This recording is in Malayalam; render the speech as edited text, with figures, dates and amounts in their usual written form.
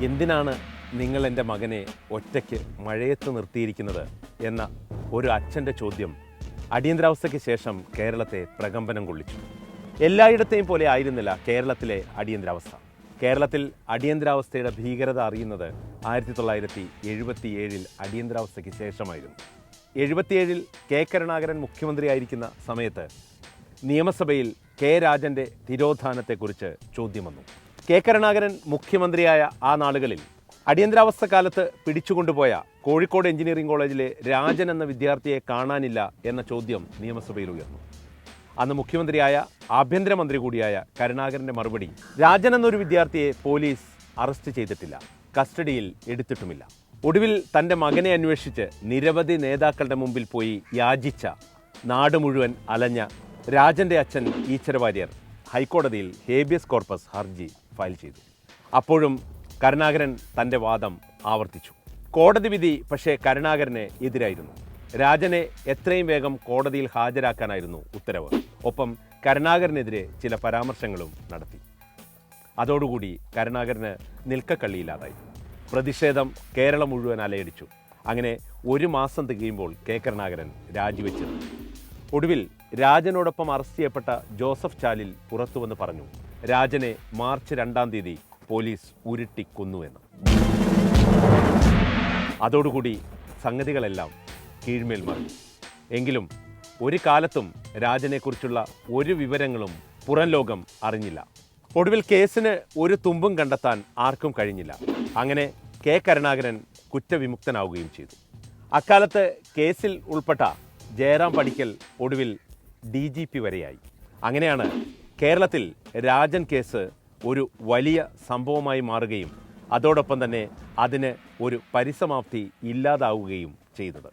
എന്തിനാണ് നിങ്ങൾ എൻ്റെ മകനെ ഒറ്റയ്ക്ക് മഴയത്ത് നിർത്തിയിരിക്കുന്നത് എന്ന ഒരു അച്ഛൻ്റെ ചോദ്യം അടിയന്തരാവസ്ഥയ്ക്ക് ശേഷം കേരളത്തെ പ്രകമ്പനം കൊള്ളിച്ചു. എല്ലായിടത്തെയും പോലെ ആയിരുന്നില്ല കേരളത്തിലെ അടിയന്തരാവസ്ഥ. കേരളത്തിൽ അടിയന്തരാവസ്ഥയുടെ ഭീകരത അറിയുന്നത് 1977 അടിയന്തരാവസ്ഥയ്ക്ക് ശേഷമായിരുന്നു. 77 കെ കരുണാകരൻ മുഖ്യമന്ത്രിയായിരിക്കുന്ന സമയത്ത് നിയമസഭയിൽ കെ രാജൻ്റെ തിരോധാനത്തെക്കുറിച്ച് ചോദ്യം വന്നു. കെ കരുണാകരൻ മുഖ്യമന്ത്രിയായ ആ നാളുകളിൽ അടിയന്തരാവസ്ഥ കാലത്ത് പിടിച്ചുകൊണ്ടുപോയ കോഴിക്കോട് എഞ്ചിനീയറിംഗ് കോളേജിലെ രാജൻ എന്ന വിദ്യാർത്ഥിയെ കാണാനില്ല എന്ന ചോദ്യം നിയമസഭയിൽ ഉയർന്നു. അന്ന് മുഖ്യമന്ത്രിയായ ആഭ്യന്തരമന്ത്രി കൂടിയായ കരുണാകരൻ്റെ മറുപടി, രാജൻ എന്നൊരു വിദ്യാർത്ഥിയെ പോലീസ് അറസ്റ്റ് ചെയ്തിട്ടില്ല, കസ്റ്റഡിയിൽ എടുത്തിട്ടുമില്ല. ഒടുവിൽ തൻ്റെ മകനെ അന്വേഷിച്ച് നിരവധി നേതാക്കളുടെ മുമ്പിൽ പോയി യാചിച്ച, നാട് മുഴുവൻ അലഞ്ഞ രാജൻ്റെ അച്ഛൻ ഈശ്വര വാര്യർ ഹൈക്കോടതിയിൽ ഹേബിയസ് കോർപ്പസ് ഹർജി ഫയൽ ചെയ്തു. അപ്പോഴും കരുണാകരൻ തൻ്റെ വാദം ആവർത്തിച്ചു. കോടതി വിധി പക്ഷേ കരുണാകരന് എതിരായിരുന്നു. രാജനെ എത്രയും വേഗം കോടതിയിൽ ഹാജരാക്കാനായിരുന്നു ഉത്തരവ്. ഒപ്പം കരുണാകരനെതിരെ ചില പരാമർശങ്ങളും നടത്തി. അതോടുകൂടി കരുണാകരന് നിൽക്കക്കള്ളിയില്ലാതായി. പ്രതിഷേധം കേരളം മുഴുവൻ അലയടിച്ചു. അങ്ങനെ 1 മാസം തികയുമ്പോൾ കെ കരുണാകരൻ രാജിവെച്ചിരുന്നു. ഒടുവിൽ രാജനോടൊപ്പം അറസ്റ്റ് ചെയ്യപ്പെട്ട ജോസഫ് ചാലിൽ പുറത്തുവന്ന് പറഞ്ഞു, രാജനെ മാർച്ച് 2-ാം തീയതി പോലീസ് ഉരുട്ടിക്കൊന്നുവെന്ന്. അതോടുകൂടി സംഗതികളെല്ലാം കീഴ്മേൽ മറിഞ്ഞു. എങ്കിലും ഒരു കാലത്തും രാജനെക്കുറിച്ചുള്ള ഒരു വിവരങ്ങളും പുറം ലോകം അറിഞ്ഞില്ല. ഒടുവിൽ കേസിന് ഒരു തുമ്പും കണ്ടെത്താൻ ആർക്കും കഴിഞ്ഞില്ല. അങ്ങനെ കെ കരുണാകരൻ കുറ്റവിമുക്തനാവുകയും ചെയ്തു. അക്കാലത്ത് കേസിൽ ഉൾപ്പെട്ട ജയറാം പടിക്കൽ ഒടുവിൽ DGP വരെയായി. അങ്ങനെയാണ് കേരളത്തിൽ രാജൻ കേസ് ഒരു വലിയ സംഭവമായി മാറുകയും അതോടൊപ്പം തന്നെ അതിന് ഒരു പരിസമാപ്തി ഇല്ലാതാവുകയും ചെയ്തത്.